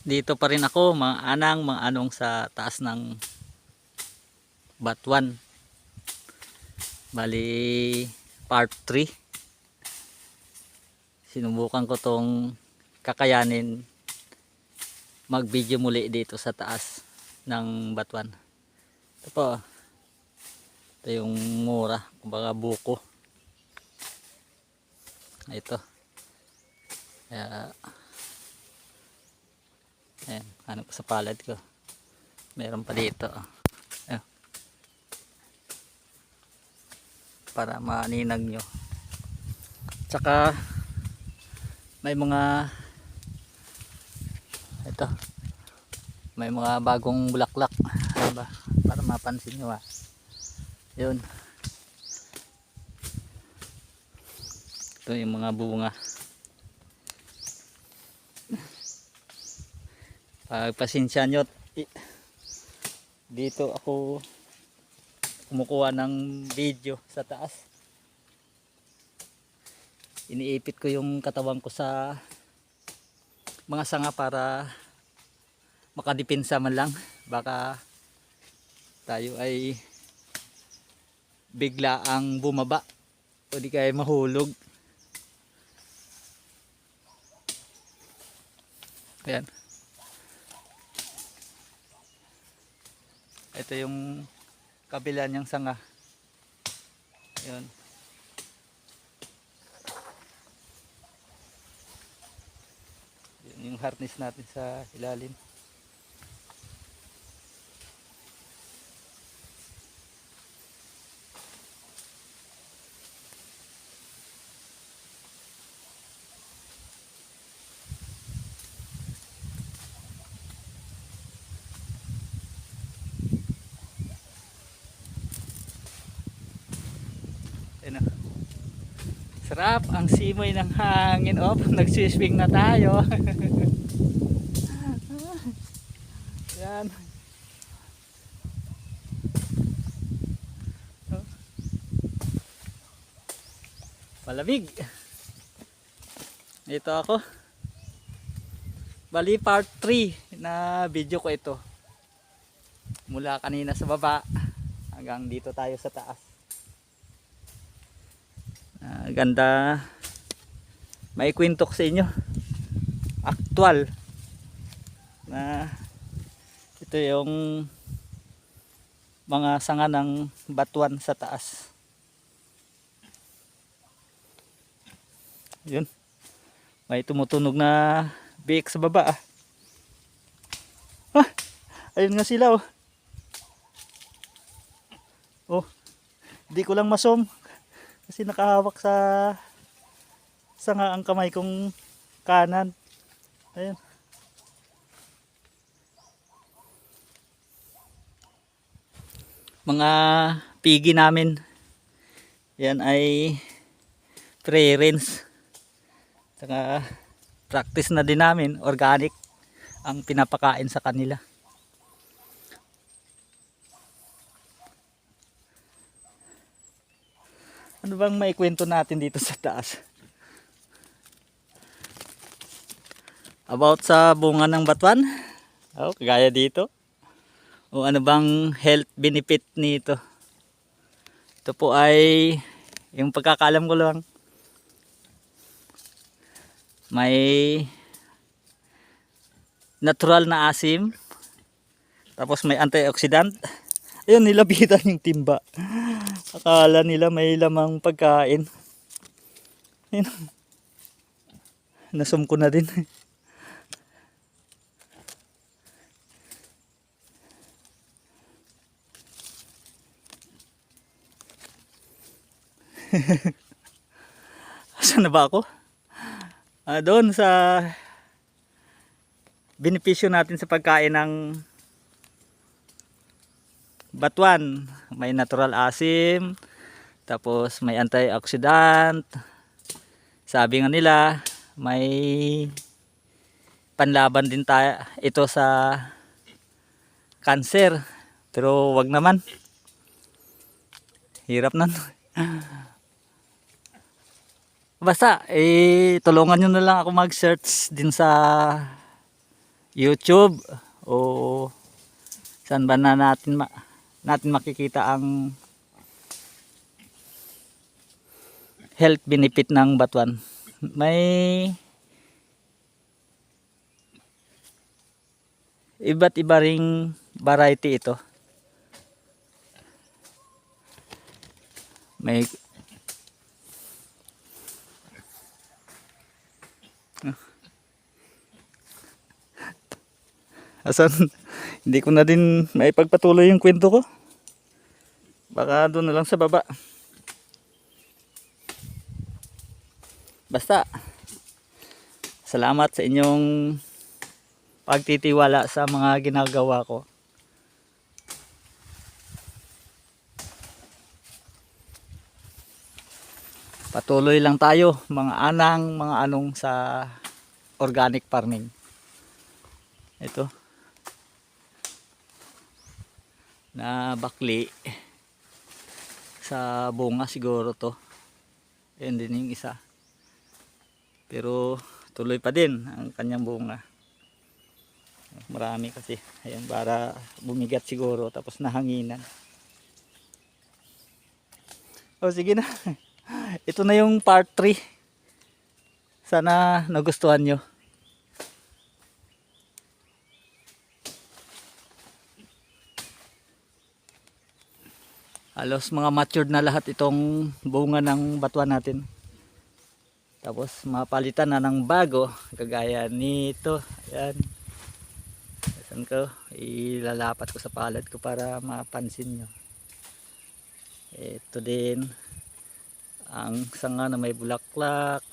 Dito pa rin ako mga anong sa taas ng Batuan. Bali part 3. Sinubukan ko tong kakayanin mag video muli dito sa taas ng Batuan. Ito po. Ito yung mura, kumbaga buko. Ito. Kaya ayan, hanap ko sa palad ko. Meron pa dito. Ayan. Para maninag nyo. Tsaka may mga ito. May mga bagong bulaklak. Ano ba? Para mapansin nyo ha. Yun. Ito yung mga bunga. Pagpasensya nyo, dito ako kumukuha ng video sa taas. Iniipit ko yung katawan ko sa mga sanga para makadepensa man lang. Baka tayo ay bigla ang bumaba o di kaya mahulog. Ayan. Ito yung kabila niyang sanga. Ayan. Yun yung harness natin sa ilalim. Ayan. Sarap ang simoy ng hangin. Oh, nagsiswing na tayo. Yan. Oh. Malamig. Ito ako. Bali part 3 na video ko ito. Mula kanina sa baba hanggang dito tayo sa taas. Ganda. May kwento ko sa inyo. Aktual. Na ito yung mga sanga ng Batuan sa taas. Yun. May tumutunog na biik sa baba. Ah, ayun nga sila oh. Oh. Hindi ko lang masom kasi nakahawak sa sanga ang kamay kong kanan. Ayun. Mga pigi namin. Yan ay pre-rinse. Saka practice na din namin, organic ang pinapakain sa kanila. Ano bang maikwento natin dito sa taas? About sa bunga ng Batuan? Oh, kagaya dito. O ano bang health benefit nito? Ito po ay yung pagkakaalam ko lang. May natural na asim. Tapos may antioxidant. Ayun, nilapitan yung timba. Akala nila may lamang pagkain. Ayun. Nasum ko na din. Saan na ba ako? Doon sa benepisyo natin sa pagkain ng Batuan. May natural asim, tapos may antioxidant. Sabi nga nila may panlaban din tayo ito sa cancer, pero wag naman, hirap nan. Basta tulungan nyo na lang ako mag search din sa YouTube o saan ba na natin makikita ang health benefit ng batuan. May iba't iba ring variety ito. May asan hindi ko na din maipagpatuloy yung kwento ko. Baka doon na lang sa baba. Basta salamat sa inyong pagtitiwala sa mga ginagawa ko. Patuloy lang tayo mga anang, mga anong sa organic farming. Ito na bakli sa bunga siguro to. Ayan din yung isa. Pero tuloy pa din ang kanyang bunga. Marami kasi. Ayan, para bumigat siguro tapos nahanginan. O sige na. Ito na yung part 3. Sana nagustuhan nyo. Halos mga matured na lahat itong bunga ng batuan natin. Tapos mapalitan na ng bago. Kagaya nito. Ayan. Saan ko? Ilalapat ko sa palad ko para mapansin nyo. Ito din. Ang sanga na may bulaklak.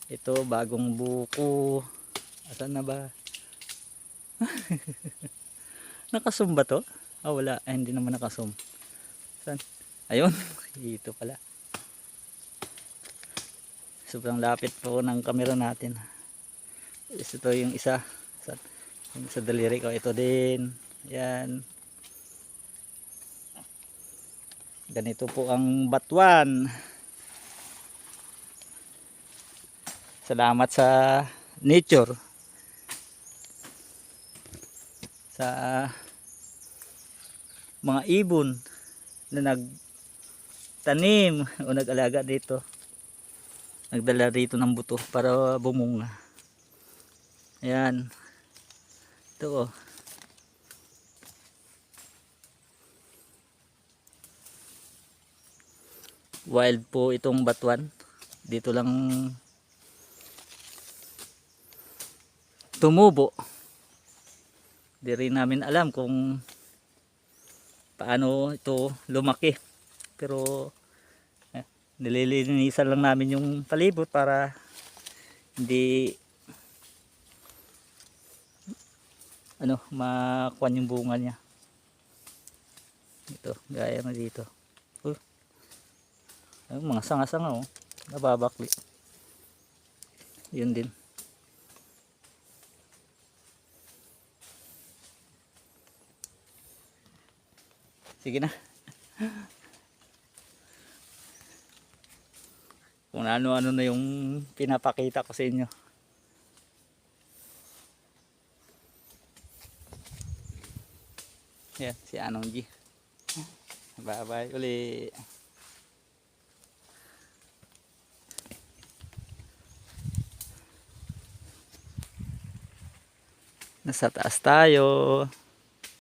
Ito bagong buko. Asan na ba? Nakasum ba to? Ah, wala. Ay, hindi naman nakasum. Saan? Ayun. Dito pala. Sobrang lapit po ng camera natin. Ito yung isa. Yung sa daliri ko. Ito din. Yan. Ganito po ang batuan. Salamat sa nature. Sa mga ibon na nagtanim o nag-alaga dito. Nagdala dito ng buto para bumunga. Ayan. Ito oh. Wild po itong batuan. Dito lang tumubo. Di rin namin alam kung paano ito lumaki. Pero nililinisan lang namin yung palibot para hindi makuha yung bunga niya. Ito, gaya na dito. Mga sanga-sanga oh, nababakli. Yun din. Sige na. Kung ano-ano na yung pinapakita ko sa inyo. Yan, si Anong G. Bye-bye uli. Nasa taas tayo.